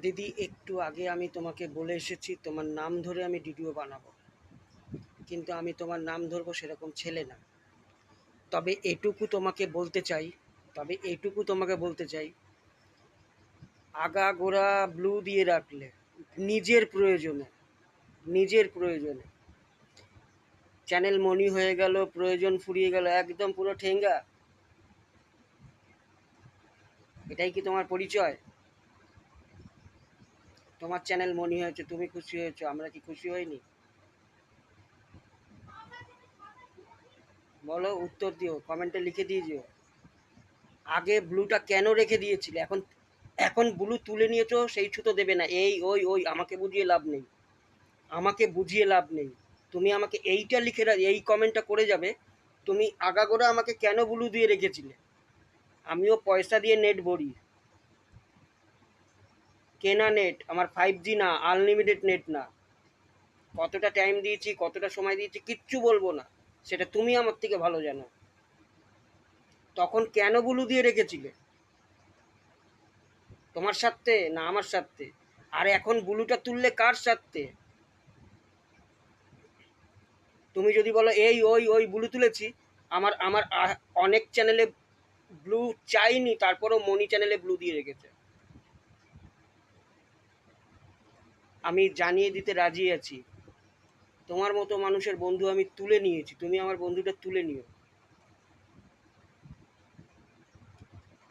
দিদি, একটু আগে আমি তোমাকে বলে এসেছি তোমার নাম ধরে আমি ভিডিও বানাবো, কিন্তু আমি তোমার নাম ধরবো সেরকম ছেলে না। তবে এটুকু তোমাকে বলতে চাই, আগাগোড়া ব্লু দিয়ে রাখলে নিজের প্রয়োজনে, নিজের প্রয়োজনে, চ্যানেল মনি হয়ে গেল, প্রয়োজন ফুরিয়ে গেল, একদম পুরো ঠেঙ্গা। এটাই কি তোমার পরিচয়? তোমার চ্যানেল মনি হয়েছে, তুমি খুশি হয়েছো, আমরা কি খুশি হইনি? বলো, উত্তর দিও, কমেন্টে লিখে দিয়ে যেও। আগে ব্লুটা কেন রেখে দিয়েছিলে? এখন এখন ব্লু তুলে নিয়েছো, সেই ছুতো দেবে না, এই ওই ওই আমাকে বুঝিয়ে লাভ নেই, আমাকে বুঝিয়ে লাভ নেই। তুমি আমাকে এইটা লিখে এই কমেন্টটা করে যাবে, তুমি আগাগোড়া আমাকে কেন ব্লু দিয়ে রেখেছিলে। আমিও পয়সা দিয়ে নেট ভরি, কেনা নেট, আমার 5G না, আনলিমিটেড নেট না। কতটা টাইম দিয়েছি, কতটা সময় দিয়েছি কিচ্ছু বলবো না, সেটা তুমি আমার থেকে ভালো জানো। তখন কেন ব্লু দিয়ে রেখেছিলে? তোমার স্বার্থে না আমার স্বার্থে? আর এখন ব্লুটা তুললে কার স্বার্থে? তুমি যদি বলো এই ওই ওই ব্লু তুলেছি, আমার আমার অনেক চ্যানেলে ব্লু চাইনি, তারপরেও মনি চ্যানেলে ব্লু দিয়ে রেখেছে। আমি জানিয়ে দিতে রাজি আছি, তোমার মতো মানুষের বন্ধু আমি তুলে নিয়েছি, তুমি আমার বন্ধুটা তুলে নিও,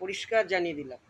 পরিষ্কার জানিয়ে দিলাম।